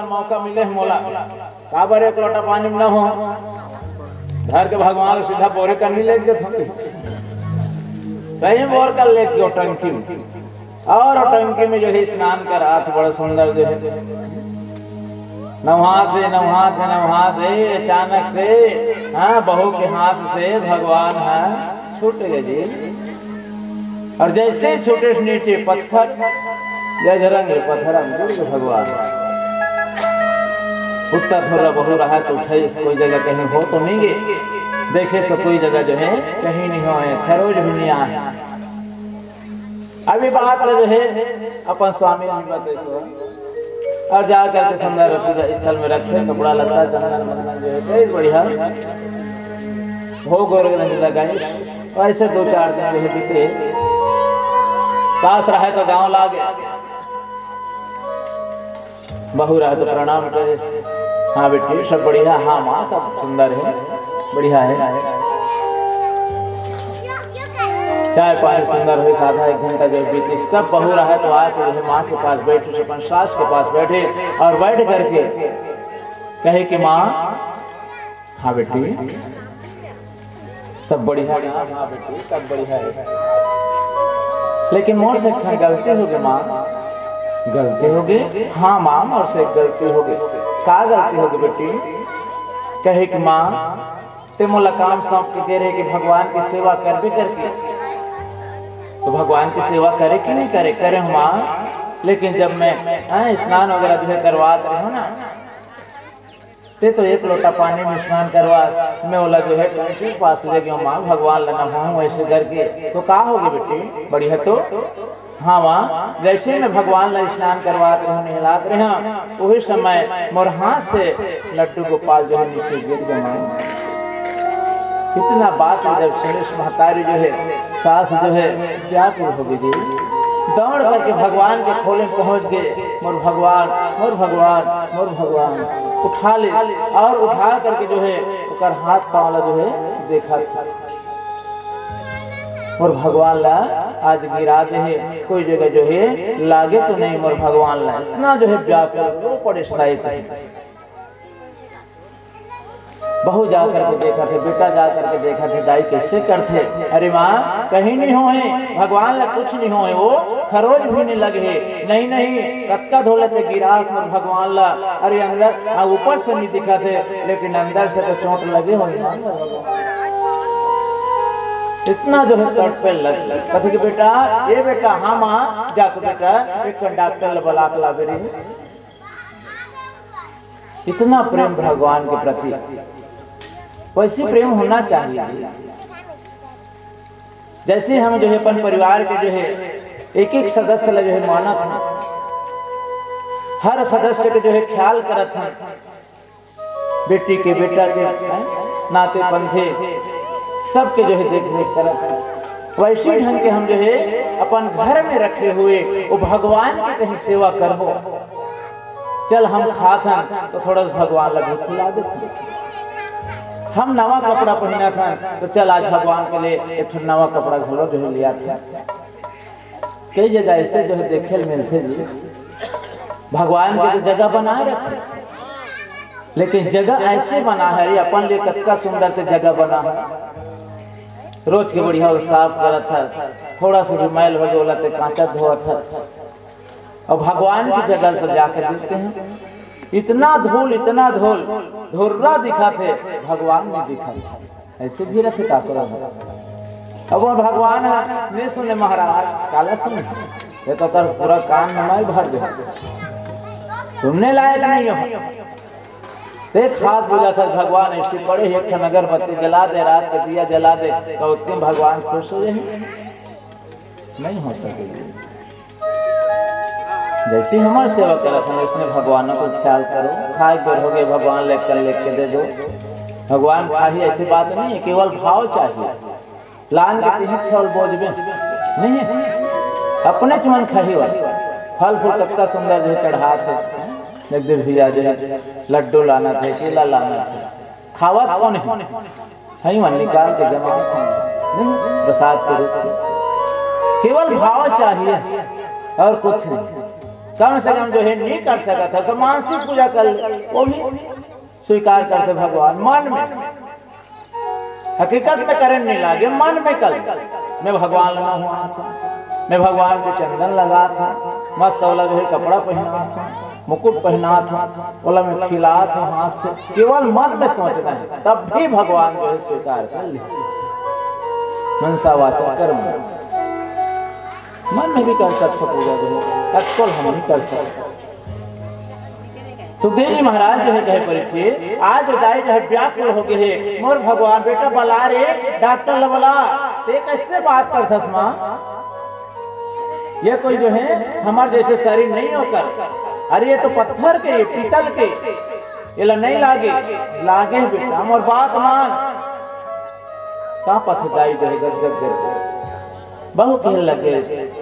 मौका मिले मोला काबर एक लोटा पानी में न हो घर के भगवान सीधा बोरे करनी ले सही बोर कर ले टंकी में और टंकी में जो है स्नान कर रहा था बड़ा सुंदर जो है नहा दे अचानक से हाँ बहू के हाथ से भगवान है छूट गए जी और जैसे छूटे नीचे पत्थर जरंगे पत्थर भगवान उत्तर थोड़ा बहू रहा तो उठे कोई जगह कहीं हो तो नहीं गे देखे तो कोई जगह जो है कहीं नहीं हो खरोज भी नहीं आए अभी बात जो है अपन स्वामी और जाकर के सुंदर पूरा स्थल में रखे कपड़ा लगता चंदन मंदन जो है बढ़िया भोग और लगाए ऐसे 2-4 दिन जो है बीते सास रहे तो गांव लागे बहू रहे तो प्रणाम करे हाँ बेटी सब बढ़िया हाँ माँ सब सुंदर है बढ़िया है चाय पानी सुंदर हुई साधा 1 घंटा जो बीती तब बहू रहा तो आके जो माँ के पास बैठे अपन सास के पास बैठे और बैठ करके कहे कि माँ हाँ बेटी सब बढ़िया है हाँ बेटी सब बढ़िया है लेकिन मोर से गलती हो गई माँ गलती हो गई हाँ माँ मोर से गलती हो गई क्या गलती हो गई बेटी कहे कि माँ ते मोला काम सौंप के दे रहे कि भगवान की सेवा कर भी करके तो भगवान की सेवा करे कि नहीं करे करे माँ लेकिन जब मैं स्नान वगैरह जो है करवा रहे हो ना ते तो 1 लोटा पानी में स्नान करवा मैं बोला जो है टंकी पास ले गया माँ भगवान लगा हूँ ऐसे करके तो कहा होगी बेटी बढ़िया तो हाँ माँ जैसे मैं भगवान ला स्नान करवा रहे हूँ नहला रहे हैं वही समय मोर हाथ से लड्डू गोपाल जो है नीचे गिर गए कितना बात है जब सुरेश महतारी जो है सास जो है व्याकुल हो गई जी दौड़ करके भगवान के खोले पहुंच गए मोर भगवान मोर भगवान मोर भगवान उठा ले और उठा करके जो है उकर हाथ पावला जो है देखा मोर भगवान ला आज गिरा दे है कोई जगह जो है लागे तो नहीं मोर भगवान ला इतना जो है व्याकुल परेशान बहू जाकर के देखा थे बेटा जाकर के देखा थे दाई कैसे करते अरे माँ कहीं नहीं हो है भगवान ला कुछ नहीं हो है वो खरोज भी नहीं लगे है नहीं कक्का धोले पे गिरास में भगवान ला अरे अंदर ऊपर से नहीं दिखा थे लेकिन अंदर से तो चोट लगे हो इतना जो है तट पे लग कथे कि बेटा ये बेटा हाँ माँ जाकर बेटा एक डॉक्टर बुला के ला रही इतना प्रेम भगवान के प्रति वैसे प्रेम होना चाहिए जैसे हम जो है अपन परिवार के जो है एक सदस्य जो है माना था हर सदस्य के जो है ख्याल करत हैं बेटी के बेटा के नाते पंथे सबके जो है देख रेख करत हैं वैसे ढंग के हम जो है अपन घर में रखे हुए वो भगवान की कहीं सेवा करबो चल हम खात तो थोड़ा भगवान लगे खिला देते हम नवा कपड़ा पहना था तो चल आज भगवान के लिए एक नवा कपड़ा घोड़ो जो है लिया था कई जगह ऐसे जो है देखे मिलते जी भगवान की तो जगह बनाए रखे लेकिन जगह ऐसे बना है अपन लिए कतका सुंदर से जगह बना है रोज के बढ़िया साफ करा था थोड़ा सा भी मैल हो गया तो कांचा धोआ था और भगवान की जगह पर जाकर देखते हैं इतना धूल धुर्रा दिखा थे भगवान ने दिखा ऐसे भी रखे का करो अब वो भगवान ने सुने महाराज काला सुने ये तो कर पूरा कान में मैं भर दे सुनने लायक नहीं हो देख हाथ बुझा था भगवान ऐसे पड़े एक अगरबत्ती जला दे रात के दिया जला दे तो उतने भगवान खुश हो जाए नहीं हो सकेगी जैसे हमारी सेवा करा था उसने भगवानों को ख्याल करो खाए बेर हो गए भगवान लेख के दे दो भगवान खाही ऐसी बात नहीं है केवल भाव चाहिए लान के तीन छल बोझबे नहीं अपने चमन खाही फल फूल तक सुंदर जो चढ़ा थे जगदीश भैया जो है लड्डू लाना थे केला लाना थे खावा कौन है मन निकाल के जमा नहीं प्रसाद के रूप में केवल भाव चाहिए और कुछ नहीं कम से कम जो है नहीं कर सका था तो मानसिक पूजा कर ले, वो भी स्वीकार करते भगवान मन में। हकीकत में करने नहीं लगे, मन में कल मैं भगवान लगा हुआ था, मैं भगवान को चंदन लगा था, मस्त वाला जो है कपड़ा पहना था, मुकुट पहना था, वाला में खिला था हाथ से, केवल मन में सोचना है, तब भी भगवान जो है स्वीकार कर ले। मनसा वाचा कर्म, मन में भी कर सकते पूजा जो है, तत्काल हम नहीं कर सकते। सुखदेव जी महाराज जो है कहे परीक्षित, आज दाई जो है व्याकुल हो गए है, मोर भगवान बेटा बला रे डॉक्टर लबला, ते कैसे बात कर सकस मां? ये कोई जो है हमारे जैसे शरीर नहीं होकर, अरे ये तो पत्थर के पीतल के, ये नहीं लागे लागे बेटा मोर बात मान। कहाँ पथदाई जो है गद बहुत ही लगे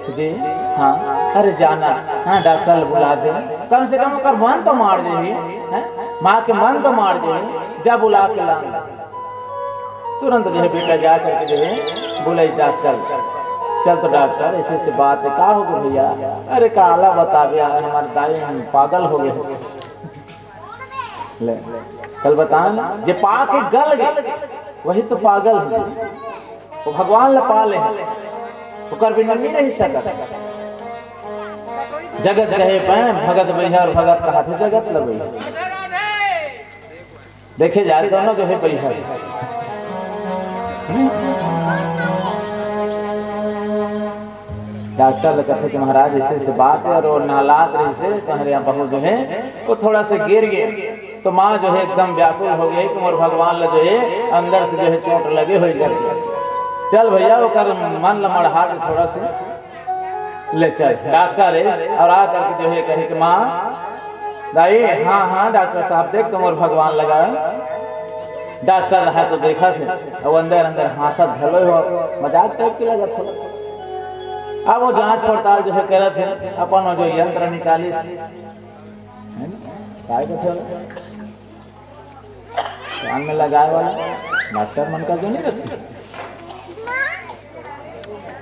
जी, हाँ अरे जाना, हाँ डॉक्टर बुला दे, कम से कम कर मन तो मार दे, माँ के मन तो मार दे, जा बुला के लाना। तुरंत जो है बेटा जा करके जो है बोले डॉक्टर, चल तो डॉक्टर ऐसे ऐसे बात है, का हो गया भैया? अरे काला बता दिया हमारे दाई हम पागल हो गए। ले कल बता ना, जे पा के गल गए वही तो पागल है, वो भगवान ला पा ले, ओकर बिना नहीं रह सकता। जगत रहे पाए भगत बैहा और भगत कहा थे जगत लगे, देखे जाए दोनों जो है बैहा। डॉक्टर कहते कि महाराज ऐसे से बात है, और वो नालात रही से तुम्हारे यहाँ बहू जो है वो थोड़ा सा गिर गए, तो माँ जो है एकदम व्याकुल हो गई कि मोर भगवान जो है अंदर से जो है चोट लगे हुई कर, चल भैया वो कर मन लमड़ हाथ थोड़ा सा ले चल डॉक्टर है। और आ करके जो है कहे कि माँ दाई, हाँ हाँ डॉक्टर साहब देख तुम और भगवान लगा। डॉक्टर रहा तो देखा थे, और अंदर अंदर हाथ धलो हो, मजाक टाइप की लगा थोड़ा। अब वो जांच पड़ताल जो है करे थे, अपन जो यंत्र निकाली कान में लगाए वाला डॉक्टर मन का जो नहीं रखी,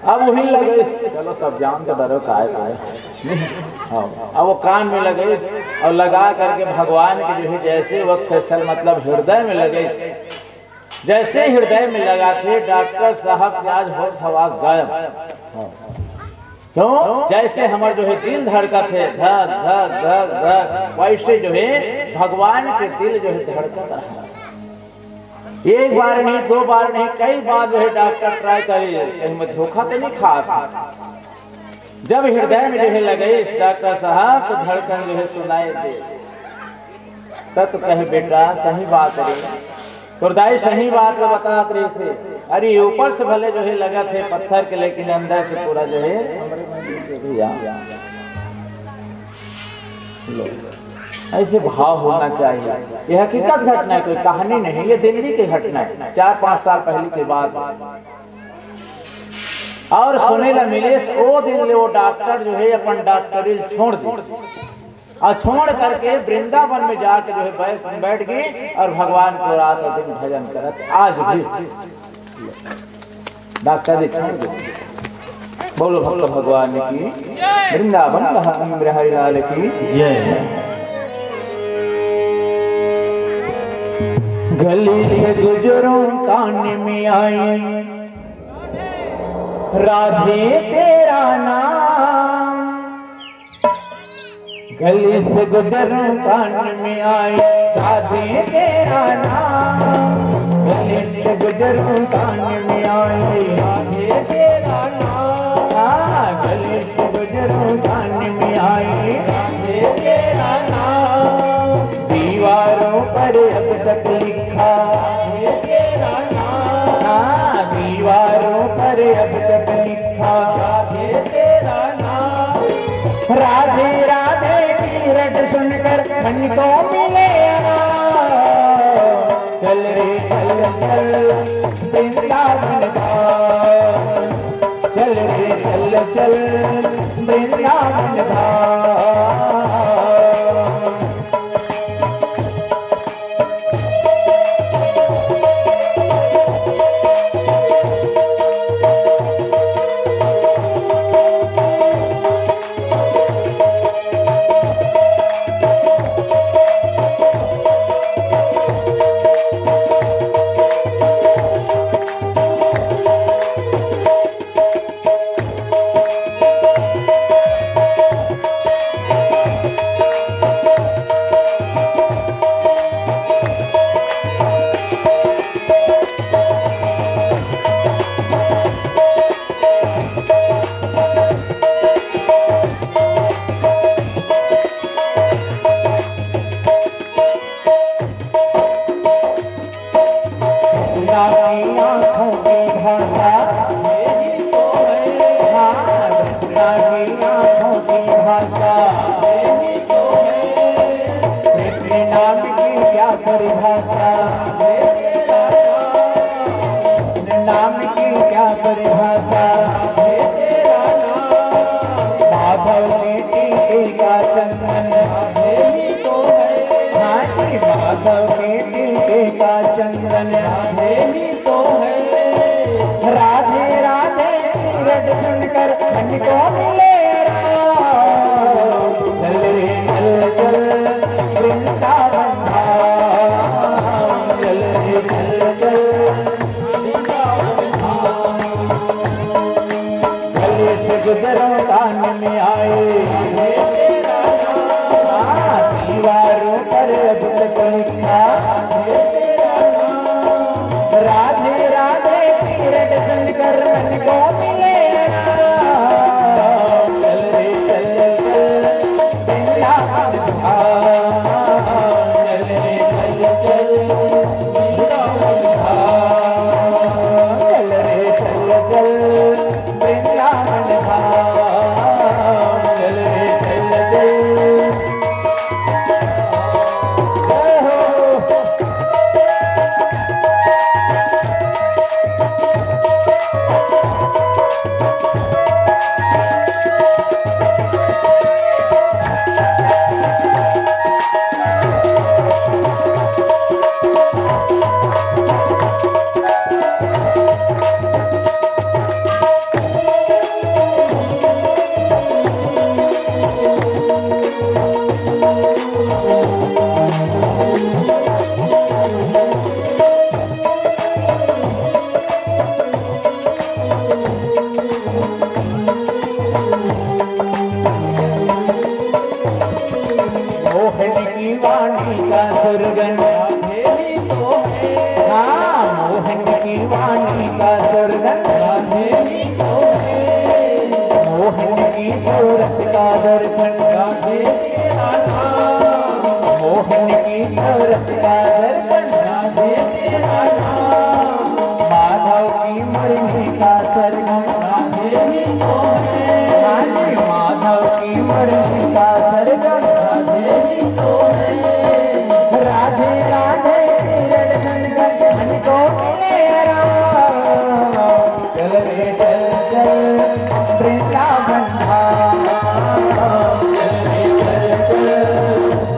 अब वही लगे, चलो सब जान तो डरो काय अब वो कान में लगे और लगा करके भगवान के जो है जैसे वक्षस्थल मतलब हृदय में लगे, जैसे हृदय में लगा थे डॉक्टर साहब के आज होश हवास गायब। क्यों? जैसे हमारे जो है दिल धड़का थे धक धक धक धक, वैसे जो है भगवान के दिल जो है धड़कत रहा। एक बार नहीं, दो बार नहीं, कई बार जो है डॉक्टर ट्राई करे, कहीं में धोखा तो नहीं खा। जब हृदय में जो है लगे इस डॉक्टर साहब तो धड़कन जो है सुनाए दे, तब तो कहे बेटा सही बात है, हृदय सही बात को बता रहे थे। अरे ऊपर से भले जो है लगा थे पत्थर के, लेकिन अंदर से पूरा जो है ऐसे भाव होना चाहिए। यह हकीकत घटना है, कोई कहानी नहीं, ये दिल्ली की घटना है 4-5 साल पहले की बात। और सुने ला मिले वो दिन ले वो डॉक्टर जो है अपन डॉक्टरी छोड़ दी, और छोड़ करके वृंदावन में जाके जो है बैठ गई और भगवान को रात और दिन भजन करत। आज भी डॉक्टरी छोड़ दी। बोलो भक्त भगवान की, वृंदावन हरिलाल की जय। गली से गुजरों कान में आई, राधे तेरा नाम। गली से गुजरों कान में आई, राधे तेरा नाम। गली से गुजरों कान में आई, राधे तेरा नाम। गली से गुजरों कान में आई, राधे तेरा नाम। दीवारों पर अब तक लिखा है तेरा नाम, दीवारों पर अब तक लिखा है तेरा नाम। राधे राधे की रट सुनकर मन को मिले चल रे चल चल वृंदावन धाम, चल रे चल चल वृंदावन धाम। परिभाषा, नाम की क्या परिभाषा, माधव के टीके का चंदन राधे तो है, माधव के टीके का चंदन राधे तो है। राधे राधे रट सुनकर मन को मिले चल रे चल चल वृंदावन धाम, चल रे चल चल वृंदावन धाम। गले से गुजरो कान में आए दीवारों पर अब तक लिखा राधे राधे रट सुनकर मन को मिले चल रे चल चल वृंदावन धाम, चल रे चल चल वृंदावन धाम, चल रे चल चल वृंदावन धाम, चल रे चल चल। मोहन की वाणी का दुर्गन राधे तो है, हाँ मोहन की वाणी का दुर्गन राधे तो है। मोहन की सूरत का दर्शन राधे तेरा नाम, मोहन की सूरत का दर्शन राधे तेरा नाम। माधव की मरनी का सरगम राधे तो है, माधव की मरनी का सरगम राधे तो है। राधे राधे रट सुनकर मन को मिले चल रे चल चल वृंदावन धाम, चल रे चल चल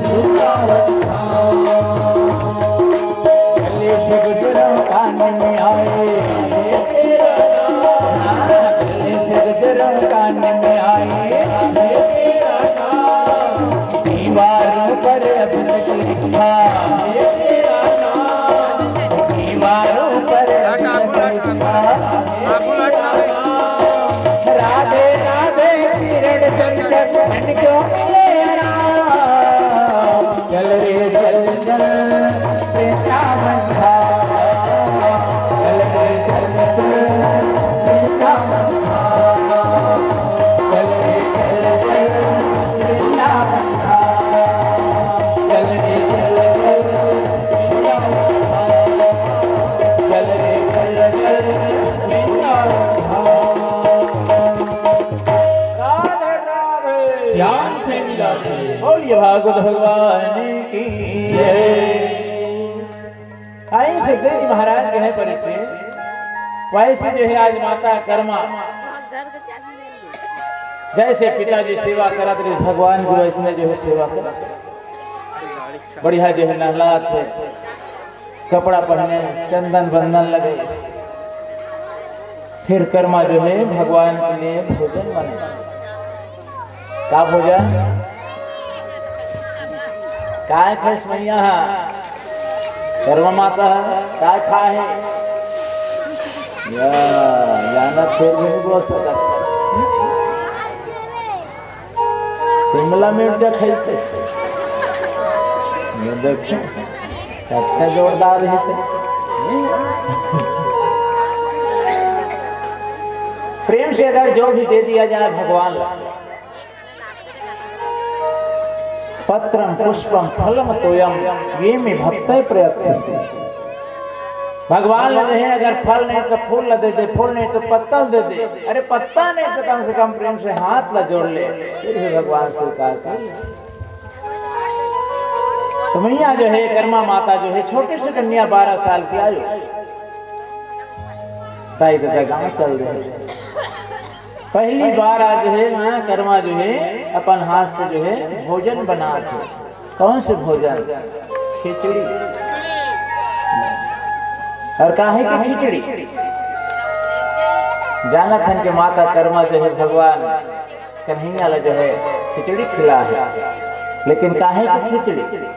वृंदावन धाम। गले से गुजरो कान में आए तेरा नाम, गले से गुजरो कान में आए तेरा नाम। दीवारों पर अब तक लिखा तेरा नाम, दीवारों पर अब तक लिखा तेरा नाम। राधे राधे रट सुनकर मन को मिले राम, चल रे चल चल वृंदावन धाम, चल रे चल चल वृंदावन धाम, चल रे चल चल वृंदावन धाम, चल रे चल चल वृंदावन धाम, चल रे चल चल वृंदावन धाम। राधे राधे श्याम से मिलाते बोलिए भागवत भगवान की जय। आई सुखदेव जी महाराज के है परिचय, वैसे जो है आज माता कर्मा जैसे पिताजी सेवा करा थे भगवान गुरु इसमें जो है सेवा करा बढ़िया जो है नहला थे, कपड़ा पहने चंदन बंधन लगे, फिर कर्मा जो है भगवान के लिए भोजन बने। का भोजन काय खस मैया कर्मा माता काय खाए जाना फिर भी नहीं बोल सकता। शिमला मिर्चा खाइसे देखो सबसे जोरदार ही थे। प्रेम से अगर जो भी दे दिया जाए भगवान पत्रम पुष्पम फलम तोयम ये में भक्त प्रयत्न भगवान लगे हैं अगर फल नहीं तो फूल ला दे दे, फूल नहीं तो पत्ता दे दे, अरे पत्ता नहीं तो कम से कम प्रेम से हाथ ला जोड़ ले, फिर भी भगवान स्वीकार कर। तो मैया जो है कर्मा माता जो है छोटे से कन्या 12 साल की आयु ताई दादा गाँव चल रहे। पहली बार आज है माँ कर्मा जो है अपन हाथ से जो है भोजन बना थे। कौन से भोजन? खिचड़ी। और काहे की खिचड़ी? जाना था कि माता कर्मा जो है भगवान कन्हैया जो है खिचड़ी खिला है, लेकिन काहे की खिचड़ी?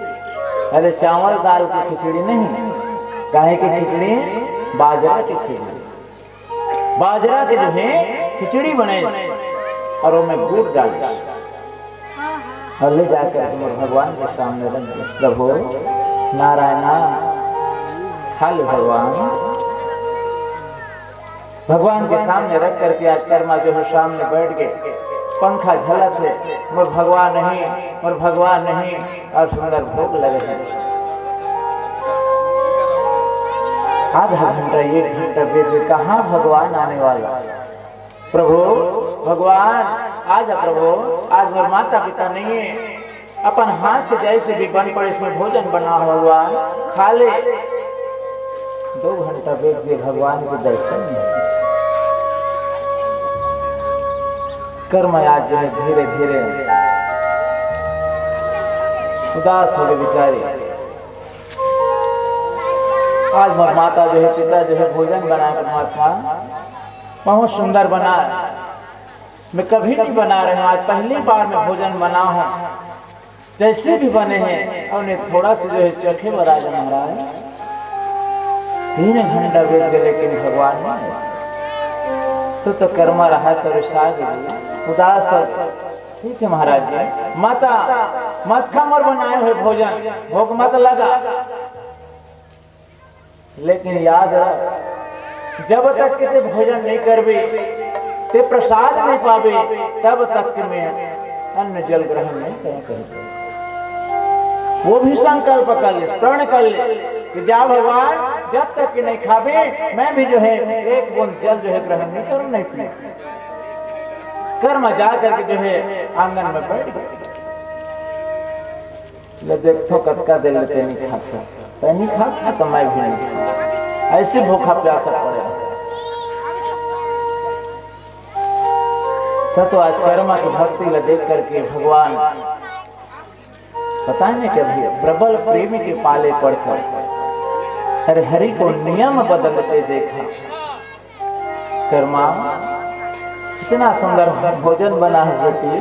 अरे चावल दाल की खिचड़ी नहीं, काहे की खिचड़ी? बाजरा की खिचड़ी। बाजरा के जो है खिचड़ी बने और वो में गुड़ डाल और ले जाकर भगवान के सामने रख दे। प्रभु नारायण खा ले भगवान। भगवान के सामने रख करके आज कर्मा जो है सामने बैठ गए। पंखा झलक है, मोर भगवान नहीं, मोर भगवान नहीं, और सुंदर भोग लगे हैं। आधा घंटा 1 घंटा देर कहाँ भगवान आने वाला? प्रभु भगवान आजा, प्रभु आज मेरे माता पिता नहीं है, अपन हाथ से जैसे भी बन पड़े इसमें भोजन बना भगवान खा ले। 2 घंटा बैठ गए, भगवान के दर्शन नहीं। कर्म आज जो है धीरे धीरे उदास हो गए बेचारे। आज मोर माता जो है पिता जो है भोजन बनाए परमात्मा बहुत सुंदर बना, मैं कभी नहीं बना रहा हूँ, आज पहली बार मैं भोजन बना हूँ। जैसे भी बने हैं और उन्हें थोड़ा सा जो है चखे बराज महाराज। 3 घंटा बीत गए लेकिन भगवान ने तो कर्मा रहा तो उदास। ठीक है महाराज जी, माता मत खा मोर बनाए हुए भोजन, भोग मत लगा, लेकिन याद रख जब तक के ते भोजन नहीं करबे, ते प्रसाद नहीं पावे, तब तक के मैं अन्न जल ग्रहण नहीं करें। वो भी संकल्प कर ले, प्रण कर ले कि जा भगवान जब तक कि नहीं खावे मैं भी जो है 1 बूंद जल जो है ग्रहण नहीं करूं, नहीं पी। कर्म जा करके जो है आंगन में बैठ गए। देखो कटका दे लेते नहीं खाता, तो नहीं खाता तो मैं भी नहीं खाता, ऐसे भूखा प्यासा पड़ेगा। तो आज कर्मा की भक्ति ला देख करके भगवान पता नहीं क्या भैया प्रबल प्रेमी के पाले पड़कर अरे हरि को नियम बदलते देखा। कर्मा इतना सुंदर भोजन बना है बेटी,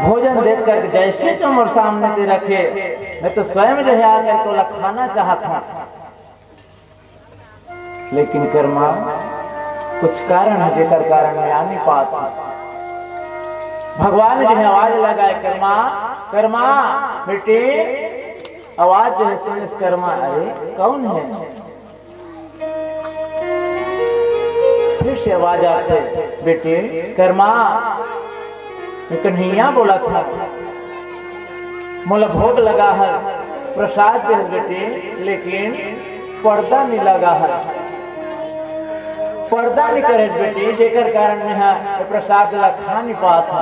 भोजन देख कर जैसे जो मोर सामने दे रखे मैं तो स्वयं जो है आकर तो खाना चाहता हूं, लेकिन कर्मा कुछ कारण है जेकर कारण मैं आ नहीं पाता। भगवान ने जो है आवाज लगाए कर्मा कर्मा बेटे, आवाज जो है सुन कर्मा, अरे कौन है? फिर से आवाज आते बेटे कर्मा कन्हैया बोला था मोला भोग लगा है प्रसाद दे बेटे, लेकिन पर्दा नहीं लगा है, पर्दा नहीं करे बेटे, जेकर कारण में प्रसाद ला खा नहीं पाता।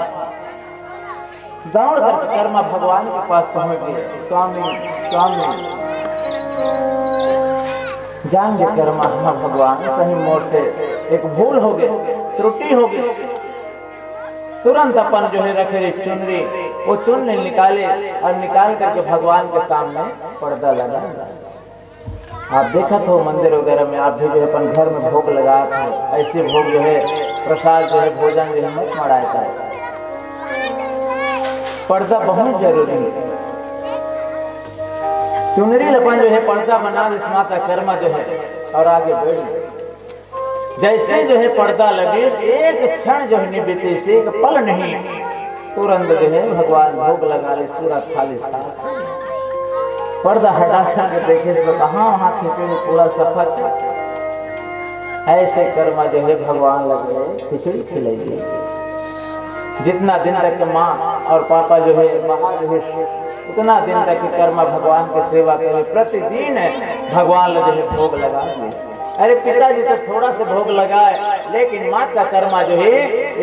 दौड़ कर कर्मा भगवान के पास पहुंच गए। स्वामी स्वामी जान गए कर्मा हाँ भगवान सही मोर से एक भूल हो गई, त्रुटि हो गई। तुरंत अपन जो है रखे रही चुनरी, वो चुनरी निकाले और निकाल करके भगवान के सामने पर्दा लगा। आप देखा तो मंदिर वगैरह में आप भी जो है अपन घर में भोग लगाया था, ऐसे भोग जो है प्रसाद जो है भोजन जो है मत मड़ाया था। पर्दा बहुत जरूरी है। चुनरी अपन जो है पर्दा बना इस माता कर्मा जो है और आगे बढ़ जैसे जो है पर्दा लगे एक क्षण जो है निबीते से एक पल नहीं, तुरंत जो है भगवान भोग लगा ले पूरा थाली साफ। पर्दा हटा कर देखे तो कहाँ वहां खिचड़ी पूरा सफर। ऐसे कर्मा जो है भगवान लग गए खिचड़ी खिलाई। जितना दिन तक माँ और पापा जो है उतना दिन तक कर्मा भगवान की सेवा करे, प्रतिदिन भगवान जो है भोग लगा दिए। अरे पिताजी तो थोड़ा सा भोग लगाए, लेकिन माता कर्मा जो है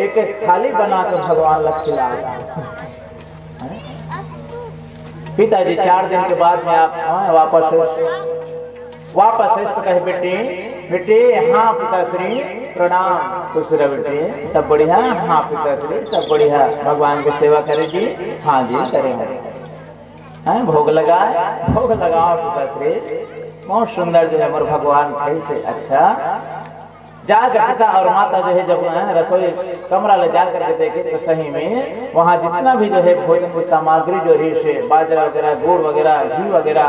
एक एक थाली बनाकर भगवान लग खिलाया। पिताजी 4 दिन के बाद में आप वापस इस तो कहे बेटे बेटे हाँ पिताश्री प्रणाम। खुश रहो बेटे, सब बढ़िया? हाँ पिताश्री सब बढ़िया। भगवान की सेवा करे जी? हाँ जी करेंगे। भोग लगाए? भोग लगाओ पिताश्री। बहुत सुंदर जो है मोर भगवान कैसे। अच्छा जाकर पिता और माता जो है जब रसोई कमरा ले जाकर के देखे तो सही में वहाँ जितना भी जो है भोजन की सामग्री जो है बाजरा वगैरह गुड़ वगैरह घी वगैरह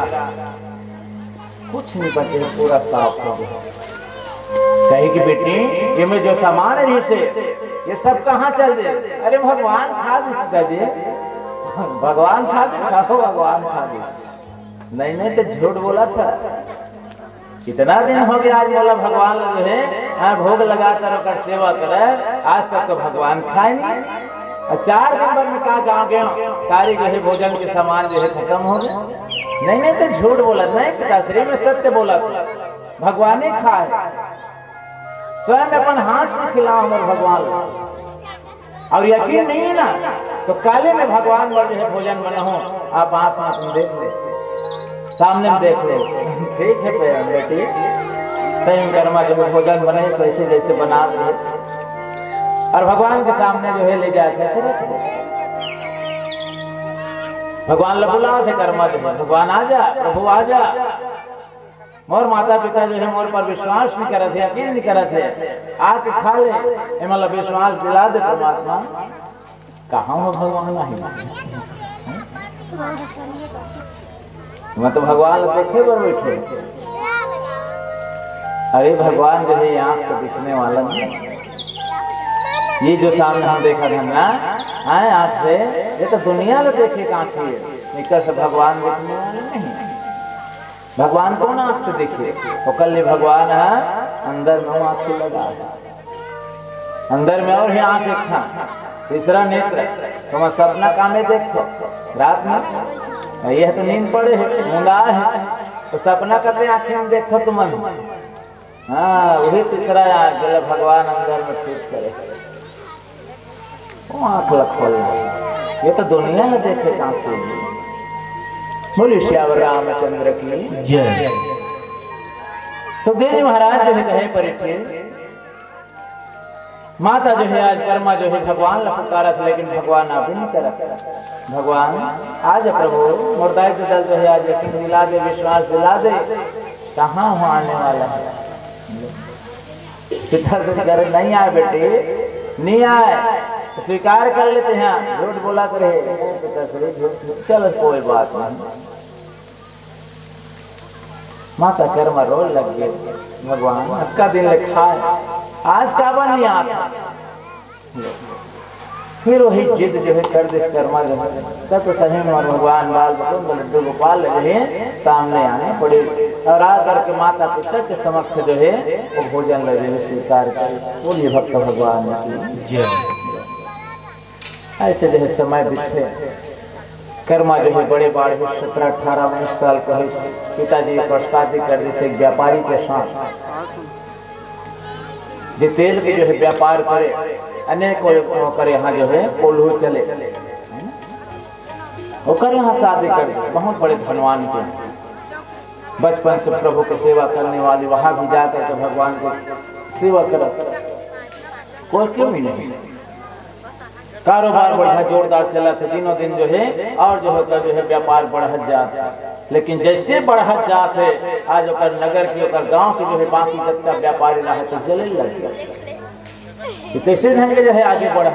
कुछ नहीं बचे, पूरा साफ हो गया। कहे कि बेटी ये में जो सामान है से ये सब कहाँ चल दे? अरे भगवान खा दे भगवान खा दे, भगवान खा दे। नहीं तो झूठ बोला था। कितना दिन हो गया आज बोला भगवान जो है भोग लगा कर सेवा करे, आज तक तो भगवान खाए नहीं। 4 दिन भर में कहा गाँव गए सारी जो है भोजन के सामान जो है खत्म हो गए। नहीं तो झूठ बोला। नहीं पिताश्री में सत्य बोला था, भगवान ही खाए। स्वयं अपन हाथ से खिलाओ हमारे भगवान। और यकीन नहीं है ना तो काले में भगवान पर जो है भोजन बना हो, आप आँख में तुम देख ले, सामने में देख लो। ठीक है बेटी, सही कर्मा जो भोजन बने तो ऐसे जैसे बना दे और भगवान के सामने जो है ले जाते भगवान बुलाओ थे कर्मा जो है भगवान आ जा, प्रभु आ जा। मोर माता पिता जो है मोर पर विश्वास नहीं करे थे, यकीन नहीं करे थे। आके खा ले, मतलब विश्वास दिला दे परमात्मा। कहाँ हो भगवान? नहीं मैं तो भगवान देखे पर बैठे। अरे भगवान जो है आँख से दिखने वाला नहीं। ये जो सामने हम देखा था ना आँख से, ये तो दुनिया में देखे आँख है, निकल से भगवान दिखने वाले नहीं। भगवान कौन आँख से देखे? वो कल भगवान है अंदर में आँख लगा, अंदर में और ही आँख देखा। तीसरा नेत्र तुम सपना कामे देखो रात में, यह तो नींद पड़े है मुंगा है तो सपना करते आँखें में देखो तुम। हाँ वही तीसरा जल भगवान अंदर में ठीक करे, वो आँख खोलना। ये तो दुनिया में देखे काम के लिए। बोलिए श्यावर रामचंद्र की जय। सुखदेव जी महाराज जो है कहे परीक्षित, माता जो है आज कर्मा जो है भगवान लपकारा था, लेकिन भगवान आप नहीं करत। भगवान आज प्रभु मुर्दाई के दल जो है आज यकीन दिला दे, विश्वास दिला दे, कहाँ वहाँ आने वाला है। पिता से घर नहीं आए बेटे, नहीं आए स्वीकार कर लेते हैं। झूठ बोला करे चल कोई बात नहीं। माता कर्मा रोल लग गए, भगवान आपका दिन लिखा है, आज का बन नहीं आता। फिर वही जिद जो है कर दे कर्मा जो है तब तो सही में भगवान बाल लड्डू गोपाल लगे सामने आने पड़े और आकर के माता पिता के समक्ष जो है वो भोजन लगे स्वीकार कर। बोलिए भक्त भगवान की जय। ऐसे जो है समय बीते, कर्मा जो है बड़े बाढ़ 17-18-19 साल का है। पिताजी पर शादी कर दी एक व्यापारी के साथ, जो तेल के जो है व्यापार करे, अनेक करे यहाँ जो है कोल्हू चले, वो कर यहाँ शादी कर दी। बहुत बड़े धनवान के बचपन से प्रभु की सेवा करने वाले, वहां भी जाकर के भगवान को सेवा कर कोई क्यों भी नहीं। कारोबार बढ़िया जोरदार चला था, दिनों दिन जो है और जो होता जो है व्यापार बढ़त जाता। लेकिन जैसे बढ़त जात है आज ओकर नगर की ओकर गांव की जो है बाकी जब का व्यापारी रहा तो जले लग गया। कैसे ढंग के जो है आगे बढ़त,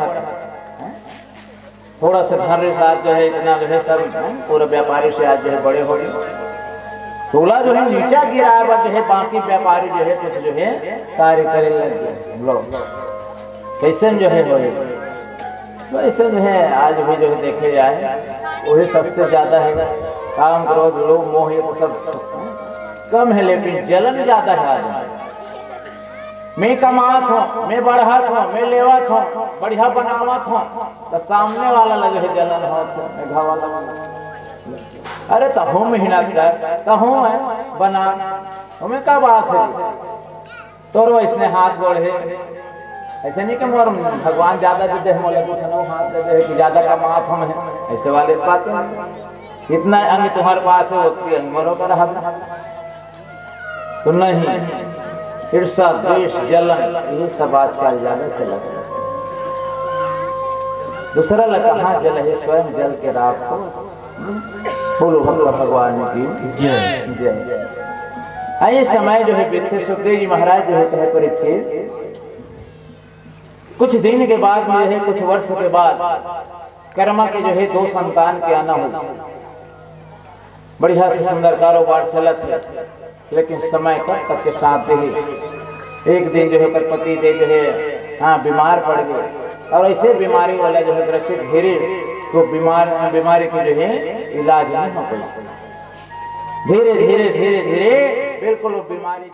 थोड़ा सा धन के साथ जो है इतना जो है सब पूरा व्यापारी से आज जो है बड़े हो गए। टोला जो है नीचा गिराया जो है बाकी व्यापारी जो है कुछ जो है कार्य करे लग गए। कैसे जो है तो ऐसे जो है आज भी जो है देखे जाए वही सबसे ज्यादा है। काम क्रोध लोभ मोह ये तो सब कम है, लेकिन जलन ज्यादा है। आज मैं कमात हूँ, मैं बढ़त हूँ, मैं लेवत हूँ, बढ़िया बनावत हूँ, तो सामने वाला लगे है जलन हो तो वाला। अरे तहु मेहनत कर, तहु है बना, हमें क्या बात है तोरो इसने हाथ बढ़े। ऐसे नहीं कि मोर भगवान ज्यादा दे दे, मोला हाथ दे दे कि ज्यादा कमात हम है, ऐसे वाले बातें इतना अंग तुम्हारे पास है उसके अंग मरो का रहा तो नहीं। ईर्षा द्वेष जलन ये सब आजकल ज्यादा चला। दूसरा लगा कहाँ जल है, स्वयं जल के रात को बोलो भगवान की जय जय। आइए समय जो है बीते, सुखदेव जी महाराज जो है परीक्षित कुछ दिन के बाद में जो है कुछ वर्ष के बाद कर्मा के जो है 2 संतान के आना हो, बढ़िया से सुंदर कारोबार चलत है, लेकिन समय कब तक के साथ दे। एक दिन जो है पति दे जो है बीमार पड़ गए, और ऐसे बीमारी वाला जो है ग्रसित धीरे तो बीमारी की जो है इलाज नहीं हो पाई। धीरे धीरे धीरे धीरे बिल्कुल वो बीमारी